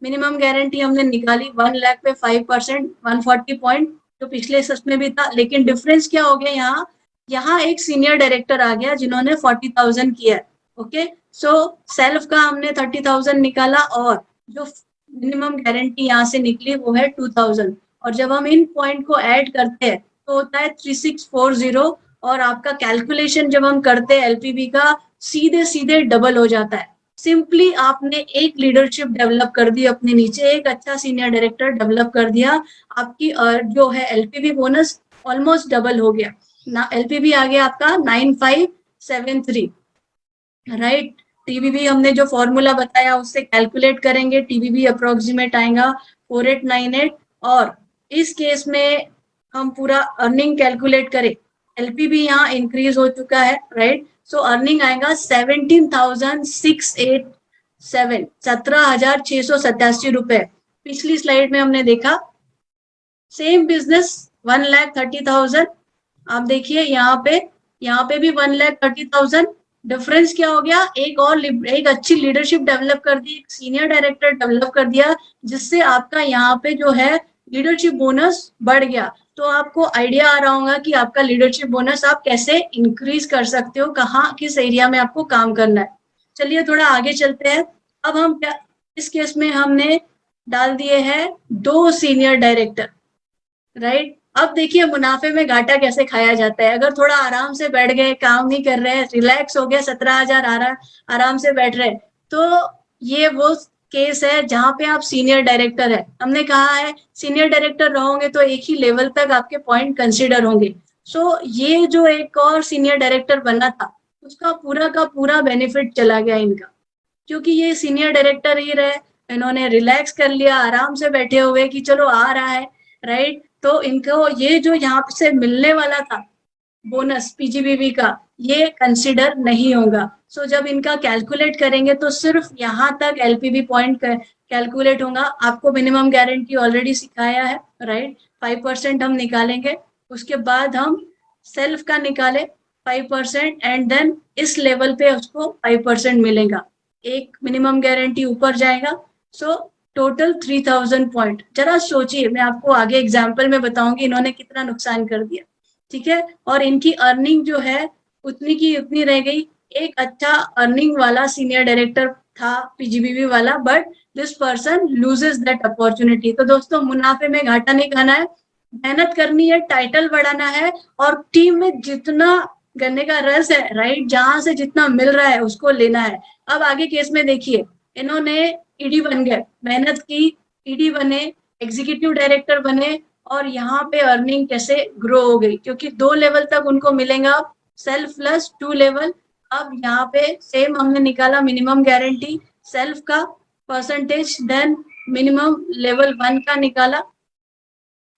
मिनिमम गारंटी हमने निकाली 1 लाख पे 5%, 140 पॉइंट, जो पिछले में भी था, लेकिन डिफरेंस क्या हो गया यहाँ, यहाँ एक सीनियर डायरेक्टर आ गया जिन्होंने 40,000 किया। ओके, सो सेल्फ का हमने 30,000 निकाला और जो मिनिमम गारंटी यहाँ से निकली वो है 2,000, और जब हम इन पॉइंट को ऐड करते हैं तो होता है 3640, और आपका कैलकुलेशन जब हम करते हैं एलपीवी का सीधे सीधे डबल हो जाता है। सिंपली आपने एक लीडरशिप डेवलप कर दी अपने नीचे, एक अच्छा सीनियर डायरेक्टर डेवलप कर दिया, आपकी जो है एलपीवी बोनस ऑलमोस्ट डबल हो गया ना। एलपीवी आ गया आपका 9573, राइट। टीवीबी हमने जो फॉर्मूला बताया उससे कैलकुलेट करेंगे, टीवीबी अप्रोक्सीमेट आएगा 4898, और इस केस में हम पूरा अर्निंग कैलकुलेट करें, एलपीबी यहाँ इंक्रीज हो चुका है, राइट। सो अर्निंग आएगा 17,687, 17,687 रुपए। पिछली स्लाइड में हमने देखा सेम बिजनेस 1,30,000, आप देखिए यहाँ पे भी 1,30,000। डिफरेंस क्या हो गया, एक अच्छी लीडरशिप डेवलप कर दी, एक सीनियर डायरेक्टर डेवलप कर दिया, जिससे आपका यहाँ पे जो है लीडरशिप बोनस बढ़ गया। तो आपको आइडिया आ रहा होगा कि आपका लीडरशिप बोनस आप कैसे इंक्रीज कर सकते हो, कहाँ किस एरिया में आपको काम करना है। चलिए थोड़ा आगे चलते हैं। अब हम क्या, इस केस में हमने डाल दिए हैं 2 सीनियर डायरेक्टर, राइट। अब देखिए मुनाफे में घाटा कैसे खाया जाता है। अगर थोड़ा आराम से बैठ गए, काम नहीं कर रहे, रिलैक्स हो गया, 17,000 आ रहा, आराम से बैठ रहे, तो ये वो केस है जहां पे आप सीनियर डायरेक्टर है। हमने कहा है सीनियर डायरेक्टर रहोगे तो एक ही लेवल तक आपके पॉइंट कंसिडर होंगे। सो ये जो एक और सीनियर डायरेक्टर बना था उसका पूरा का पूरा बेनिफिट चला गया इनका, क्योंकि ये सीनियर डायरेक्टर ही रहे, इन्होंने रिलैक्स कर लिया, आराम से बैठे हुए कि चलो आ रहा है, राइट। तो इनको ये जो यहाँ से मिलने वाला था बोनस पीजीबीवी का, ये कंसिडर नहीं होगा। सो जब इनका कैलकुलेट करेंगे तो सिर्फ यहाँ तक एलपीवी पॉइंट कैलकुलेट होगा। आपको मिनिमम गारंटी ऑलरेडी सिखाया है, राइट। 5% हम निकालेंगे, उसके बाद हम सेल्फ का निकाले 5%, एंड देन इस लेवल पे उसको 5% मिलेगा, एक मिनिमम गारंटी ऊपर जाएगा। So total 3,000 point. जरा सोचिए, मैं आपको आगे एग्जाम्पल में बताऊंगी इन्होंने कितना नुकसान कर दिया, ठीक है। और इनकी अर्निंग जो है उतनी की उतनी रह गई। एक अच्छा अर्निंग वाला सीनियर डायरेक्टर था पीजीबीवी वाला, but this person loses that opportunity. तो दोस्तों मुनाफे में घाटा नहीं खाना है, मेहनत करनी है, टाइटल बढ़ाना है, और टीम में जितना गन्ने का रस है, राइट, जहां से जितना मिल रहा है उसको लेना है। अब आगे केस में देखिए, इन्होंने ईडी बन गए, मेहनत की, ईडी बने, एग्जीक्यूटिव डायरेक्टर बने, और यहाँ पे अर्निंग कैसे ग्रो हो गई, क्योंकि 2 लेवल तक उनको मिलेगा, सेल्फ प्लस 2 लेवल। अब यहाँ पे सेम हमने निकाला मिनिमम गारंटी, सेल्फ का परसेंटेज, देन मिनिमम लेवल 1 का निकाला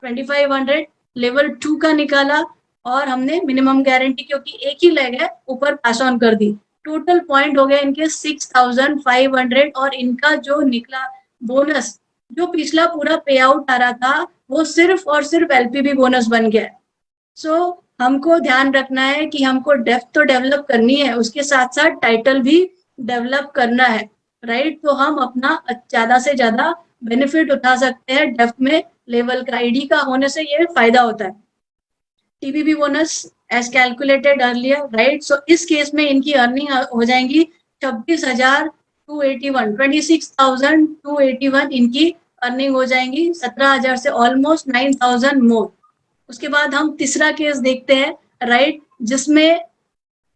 2500, लेवल 2 का निकाला, और हमने मिनिमम गारंटी क्योंकि एक ही लेग है ऊपर पास ऑन कर दी। टोटल पॉइंट हो गए इनके 6,500, और इनका जो निकला बोनस, जो पिछला पूरा पे आउट आ रहा था, वो सिर्फ और सिर्फ एलपीबी बोनस बन गया। सो हमको ध्यान रखना है कि हमको डेप्थ तो डेवलप करनी है, उसके साथ साथ टाइटल भी डेवलप करना है, राइट। तो हम अपना ज्यादा से ज्यादा बेनिफिट उठा सकते हैं डेप्थ में, लेवल का आईडी का होने से ये फायदा होता है। TBB bonus as calculated earlier, right. So इस केस में इनकी अर्निंग हो जाएंगी 26,281, 26,281 इनकी अर्निंग हो जाएंगी, 17,000 से ऑलमोस्ट 9,000 मोर। उसके बाद हम तीसरा केस देखते हैं, राइट, जिसमें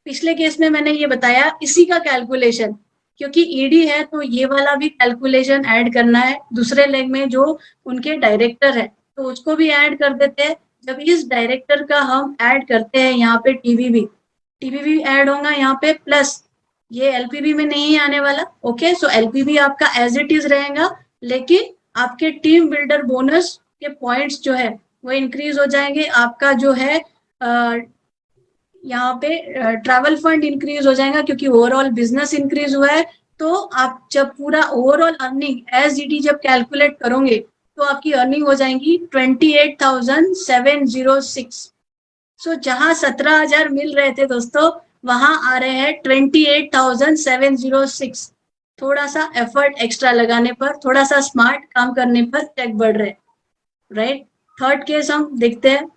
पिछले केस में मैंने ये बताया इसी का कैलकुलेशन, क्योंकि ईडी है तो ये वाला भी कैलकुलेशन ऐड करना है, दूसरे लेग में जो उनके डायरेक्टर है तो उसको भी ऐड कर देते हैं। जब इस डायरेक्टर का हम ऐड करते हैं यहाँ पे टीबीबी ऐड होगा यहाँ पे, प्लस ये एलपीबी में नहीं आने वाला। ओके, सो एलपीबी आपका एज इट इज रहेगा, लेकिन आपके टीम बिल्डर बोनस के पॉइंट्स जो है वो इंक्रीज हो जाएंगे। आपका जो है यहाँ पे ट्रैवल फंड इंक्रीज हो जाएगा, क्योंकि ओवरऑल बिजनेस इंक्रीज हुआ है। तो आप जब पूरा ओवरऑल अर्निंग एज ईडी जब कैलकुलेट करोगे तो आपकी अर्निंग हो जाएंगी 28,706, सो जहां 17,000 मिल रहे थे दोस्तों, वहां आ रहे हैं 28,706। थोड़ा सा एफर्ट एक्स्ट्रा लगाने पर, थोड़ा सा स्मार्ट काम करने पर चेक बढ़ रहे, राइट। थर्ड केस हम देखते हैं।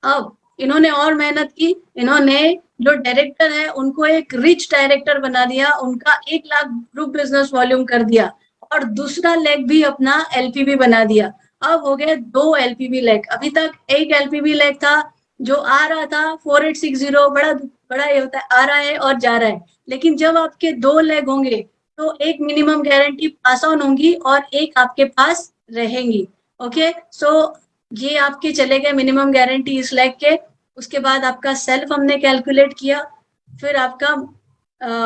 अब इन्होंने और मेहनत की, इन्होंने जो डायरेक्टर है उनको एक रिच डायरेक्टर बना दिया, उनका 1 लाख ग्रुप बिजनेस वॉल्यूम कर दिया, और दूसरा लेग भी अपना एलपीबी बना दिया। अब हो गए 2 एलपीबी लेग। अभी तक एक एलपीबी लेग था जो आ रहा था 4860, बड़ा बड़ा ये होता है, आ रहा है और जा रहा है। लेकिन जब आपके 2 लेग होंगे तो एक मिनिमम गारंटी पास ऑन होंगी और एक आपके पास रहेंगी। ओके, सो ये आपके चले गए मिनिमम गारंटी इस लेग के। उसके बाद आपका सेल्फ हमने कैलकुलेट किया, फिर आपका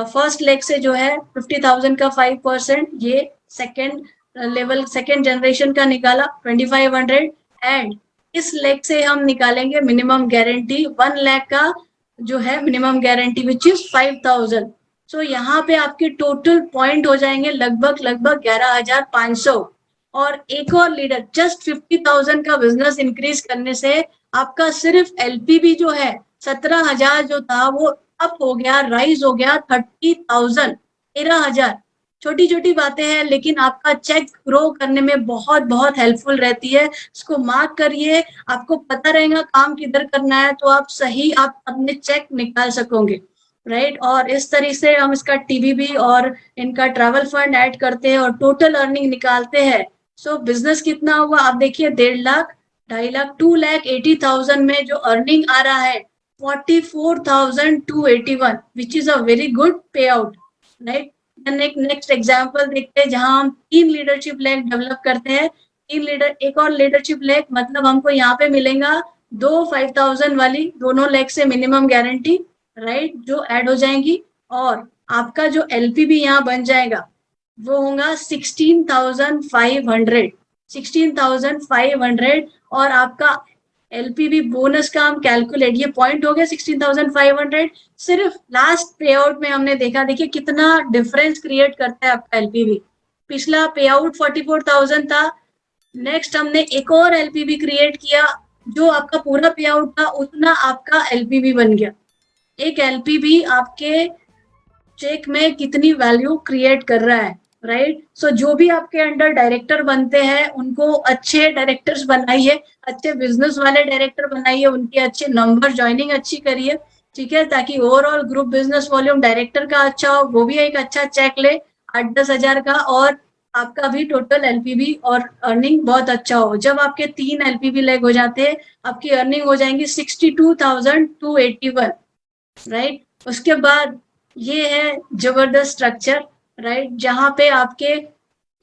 फर्स्ट लेग से जो है 50,000 का 5%, ये सेकेंड लेवल सेकेंड जनरेशन का निकाला 2500, एंड इस लेग से हम निकालेंगे मिनिमम गारंटी 1 लाख का जो है मिनिमम गारंटी विच इज 5,000। सो यहाँ पे आपके टोटल पॉइंट हो जाएंगे लगभग 11,500। और एक और लीडर, जस्ट 50,000 का बिजनेस इंक्रीज करने से आपका सिर्फ एलपीबी जो है 17,000 जो था वो अप हो गया, राइज हो गया 30,000, 13,000। छोटी छोटी बातें हैं लेकिन आपका चेक ग्रो करने में बहुत बहुत हेल्पफुल रहती है। इसको मार्क करिए, आपको पता रहेगा काम किधर करना है तो आप सही आप अपने चेक निकाल सकोगे, राइट। और इस तरह से हम इसका टीबीबी और इनका ट्रैवल फंड ऐड करते हैं और टोटल अर्निंग निकालते हैं। सो बिजनेस कितना हुआ आप देखिए, 1.5 लाख, 2.5 लाख, 2,80,000 में जो अर्निंग आ रहा है 44,281, which is a very good पे आउट, राइट। एक नेक्स्ट एग्जांपल देखते हैं जहां हम 3 लीडरशिप लेग डेवलप करते हैं। एक और लीडरशिप लेग, मतलब हमको यहाँ पे मिलेगा 2 5,000 वाली दोनों लेग से मिनिमम गारंटी, राइट, जो ऐड हो जाएंगी। और आपका जो एलपीबी यहाँ बन जाएगा वो होगा 16,500, 16,500। और आपका एलपीबी बोनस का हम कैलकुलेट, ये पॉइंट हो गया 16,500। सिर्फ लास्ट पे आउट में हमने देखा, देखिए कितना डिफरेंस क्रिएट करता है आपका एलपीबी। पिछला पे आउट 44,000 था, नेक्स्ट हमने एक और एलपीबी क्रिएट किया, जो आपका पूरा पे आउट था उतना आपका एलपीबी बन गया। एक एलपीबी आपके चेक में कितनी वैल्यू क्रिएट कर रहा है, राइट। सो जो भी आपके अंडर डायरेक्टर बनते हैं उनको अच्छे डायरेक्टर्स बनाइए, अच्छे बिजनेस वाले डायरेक्टर बनाइए, उनके अच्छे नंबर ज्वाइनिंग अच्छी करिए, ठीक है, ताकि overall group business volume director का अच्छा हो, वो भी एक अच्छा चेक ले 8-10 हजार का, और आपका भी टोटल एलपीबी और अर्निंग बहुत अच्छा हो। जब आपके 3 एलपीबी लेग हो जाते हैं आपकी अर्निंग हो जाएंगी 62,281, राइट। उसके बाद ये है जबरदस्त स्ट्रक्चर, राइट, जहां पे आपके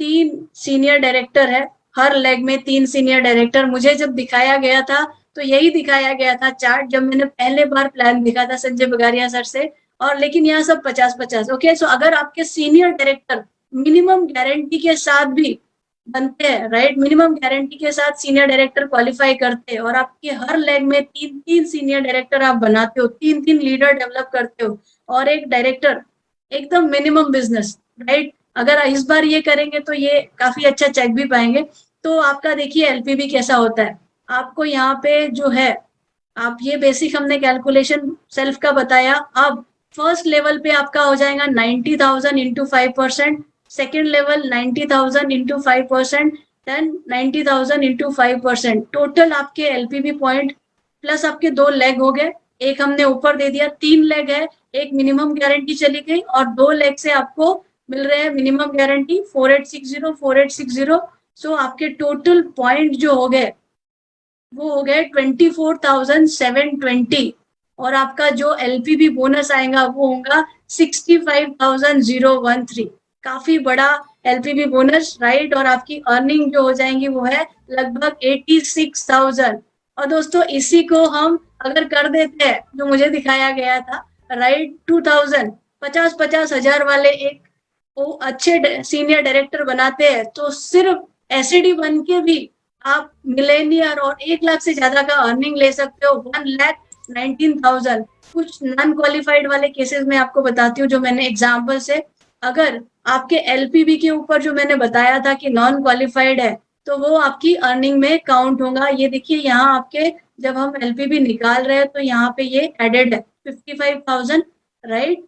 3 सीनियर डायरेक्टर है, हर लेग में 3 सीनियर डायरेक्टर। मुझे जब दिखाया गया था तो यही दिखाया गया था चार्ट, जब मैंने पहले बार प्लान दिखा था संजय बगारिया सर से। और लेकिन यहाँ सब 50-50। ओके, सो अगर आपके सीनियर डायरेक्टर मिनिमम गारंटी के साथ भी बनते हैं, राइट, मिनिमम गारंटी के साथ सीनियर डायरेक्टर क्वालिफाई करते हैं और आपके हर लेग में 3-3 सीनियर डायरेक्टर आप बनाते हो, 3-3 लीडर डेवलप करते हो और एक डायरेक्टर, एकदम मिनिमम बिजनेस, राइट। अगर इस बार ये करेंगे तो ये काफी अच्छा चेक भी पाएंगे। तो आपका देखिए एलपीबी कैसा होता है, आपको यहाँ पे जो है, आप ये बेसिक हमने कैलकुलेशन सेल्फ का बताया। अब फर्स्ट लेवल पे आपका हो जाएगा 90,000 into 5%, second level 90,000 into 5%, then 90,000 into 5%। Total आपके एलपीबी पॉइंट प्लस आपके 2 लेग हो गए, एक हमने ऊपर दे दिया, 3 लेग है, एक मिनिमम गारंटी चली गई और 2 लेग से आपको मिल रहे हैं मिनिमम गारंटी 4860, 4860। सो आपके टोटल पॉइंट जो हो गए वो हो गए 24,720, और आपका जो एलपीबी बोनस आएगा वो होगा 65,013। काफी बड़ा एलपीबी बोनस, राइट। और आपकी अर्निंग जो हो जाएंगी वो है लगभग 86,000। और दोस्तों इसी को हम अगर कर देते हैं जो मुझे दिखाया गया था, राइट, 2,000, 50-50 हजार वाले एक वो अच्छे सीनियर डायरेक्टर बनाते हैं तो सिर्फ एसडी बन के भी आप मिलेनियर और 1 लाख से ज्यादा का अर्निंग ले सकते हो, 1,19,000। कुछ नॉन क्वालिफाइड वाले केसेस में आपको बताती हूँ जो मैंने एग्जाम्पल से, अगर आपके एलपीबी के ऊपर जो मैंने बताया था कि नॉन क्वालिफाइड है तो वो आपकी अर्निंग में काउंट होगा। ये देखिए यहाँ आपके जब हम एलपीबी निकाल रहे हैं तो यहाँ पे ये एडेड है 55,000, राइट।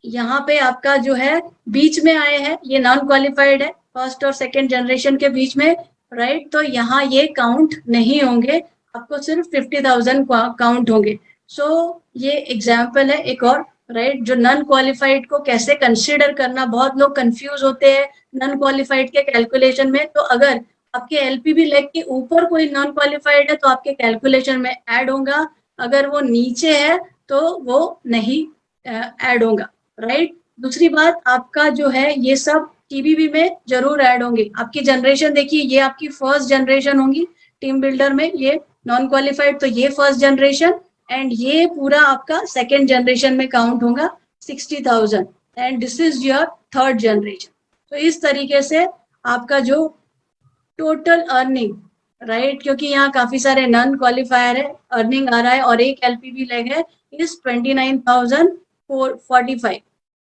यहाँ पे आपका जो है बीच में आए हैं, ये नॉन क्वालिफाइड है, फर्स्ट और सेकंड जनरेशन के बीच में, राइट। तो यहाँ ये काउंट नहीं होंगे, आपको सिर्फ 50,000 काउंट होंगे। सो ये एग्जाम्पल है एक और, राइट, जो नॉन क्वालिफाइड को कैसे कंसिडर करना। बहुत लोग कंफ्यूज होते हैं नॉन क्वालिफाइड के कैलकुलेशन में। तो अगर आपके एलपीबी लेग के ऊपर कोई नॉन क्वालिफाइड है तो आपके कैलकुलेशन में ऐड होगा, अगर वो नीचे है तो वो नहीं ऐड होगा, राइट। दूसरी बात, आपका जो है ये सब टीबीबी में जरूर ऐड होंगे। आपकी जनरेशन देखिए, ये आपकी फर्स्ट जनरेशन होंगी टीम बिल्डर में, ये नॉन क्वालिफाइड तो ये फर्स्ट जनरेशन, एंड ये पूरा आपका सेकेंड जनरेशन में काउंट होगा 60,000, and this is your third generation. तो इस तरीके से आपका जो टोटल अर्निंग, राइट, क्योंकि यहाँ काफी सारे नॉन क्वालिफायर है, अर्निंग आ रहा है और एक एलपीबी लेग है इस 29,445,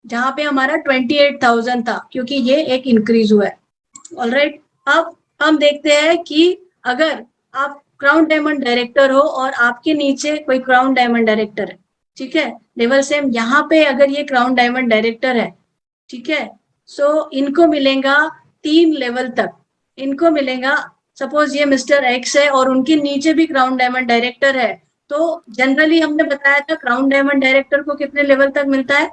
जहां पे हमारा 28,000 था क्योंकि ये एक इंक्रीज हुआ है। ऑलराइट, अब हम देखते हैं कि अगर आप क्राउन डायमंड डायरेक्टर हो और आपके नीचे कोई क्राउन डायमंड डायरेक्टर है, ठीक है, लेवल सेम, यहाँ पे अगर ये क्राउन डायमंड डायरेक्टर है, ठीक है, सो इनको मिलेगा 3 लेवल तक, इनको मिलेगा। सपोज ये मिस्टर एक्स है और उनके नीचे भी क्राउन डायमंड डायरेक्टर है, तो जनरली हमने बताया था क्राउन डायमंड डायरेक्टर को कितने लेवल तक मिलता है,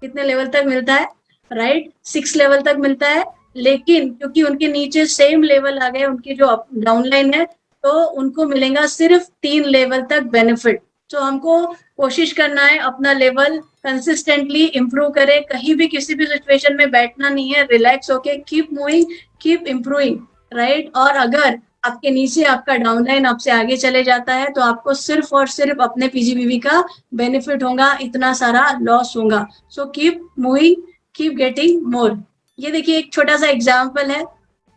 कितने लेवल तक मिलता है, राइट, 6 लेवल तक मिलता है। लेकिन क्योंकि उनके नीचे सेम लेवल आ गए, उनकी जो डाउनलाइन है, तो उनको मिलेगा सिर्फ 3 लेवल तक बेनिफिट। तो हमको कोशिश करना है अपना लेवल कंसिस्टेंटली इंप्रूव करे, कहीं भी किसी भी सिचुएशन में बैठना नहीं है, रिलैक्स होके keep moving, keep improving, right. और अगर आपके नीचे आपका डाउनलाइन आपसे आगे चले जाता है तो आपको सिर्फ और सिर्फ अपने पीजीबीवी का बेनिफिट होगा, इतना सारा लॉस होगा। So keep moving, keep getting more. ये देखिए एक छोटा सा एग्जाम्पल है,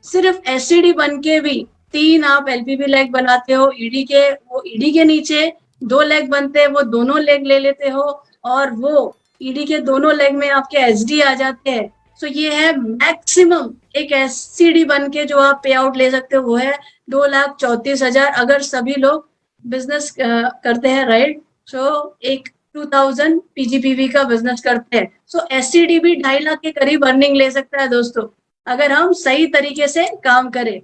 सिर्फ एससीडी बन के भी 3 आप एलपीबी लेग बनाते हो, ईडी के, वो ईडी के नीचे 2 लेग बनते हैं, वो दोनों लेग ले लेते हो, और वो ईडी के दोनों लेग में आपके एसडी आ जाते हैं। सो ये है मैक्सिमम एक एससीडी बन के जो आप पे आउट ले सकते हो, वो है 2,34,000 अगर सभी लोग बिजनेस करते हैं, राइट। सो एक 2000 पीजीपीवी का बिजनेस करते हैं, सो एससीडी भी 2.5 लाख के करीब अर्निंग ले सकता है दोस्तों, अगर हम सही तरीके से काम करें।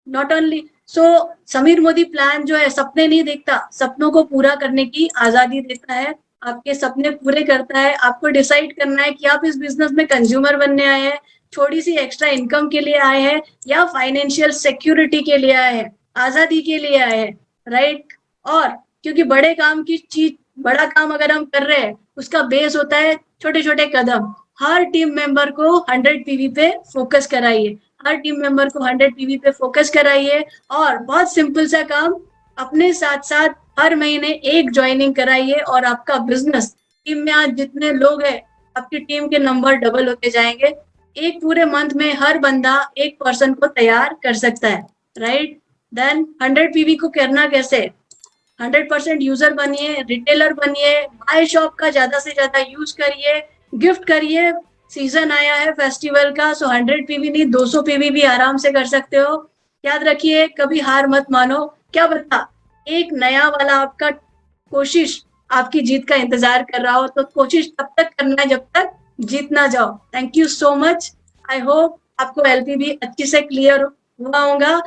Not only so, Sameer Modi plan जो है सपने नहीं देखता, सपनों को पूरा करने की आजादी देता है, आपके सपने पूरे करता है। आपको डिसाइड करना है कि आप इस बिजनेस में कंज्यूमर बनने आए हैं, थोड़ी सी एक्स्ट्रा इनकम के लिए आए हैं, या फाइनेंशियल सिक्योरिटी के लिए आए हैं, आजादी के लिए आए हैं, राइट। और क्योंकि बड़े काम की चीज, बड़ा काम अगर हम कर रहे हैं उसका बेस होता है छोटे छोटे कदम। हर टीम मेंबर को 100 पीवी पे फोकस कराइए, हर टीम मेंबर को 100 पीवी पे फोकस कराइए, और बहुत सिंपल सा काम, अपने साथ साथ हर महीने एक ज्वाइनिंग कराइए, और आपका बिजनेस, टीम में आज जितने लोग हैं आपकी टीम के नंबर डबल होते जाएंगे। एक पूरे मंथ में हर बंदा एक पर्सन को तैयार कर सकता है, राइट। देन 100 पीवी को करना कैसे, 100% यूजर बनिए, रिटेलर बनिए, माय शॉप का ज्यादा से ज्यादा यूज करिए, गिफ्ट करिए। सीजन आया है फेस्टिवल का, सो 100 पीवी नहीं 200 पीवी भी आराम से कर सकते हो। याद रखिए, कभी हार मत मानो, क्या पता एक नया वाला आपका कोशिश आपकी जीत का इंतजार कर रहा हो, तो कोशिश तब तक करना है जब तक जीत ना जाओ। Thank you so much, I hope आपको एलपीबी अच्छी से क्लियर हुआ होगा।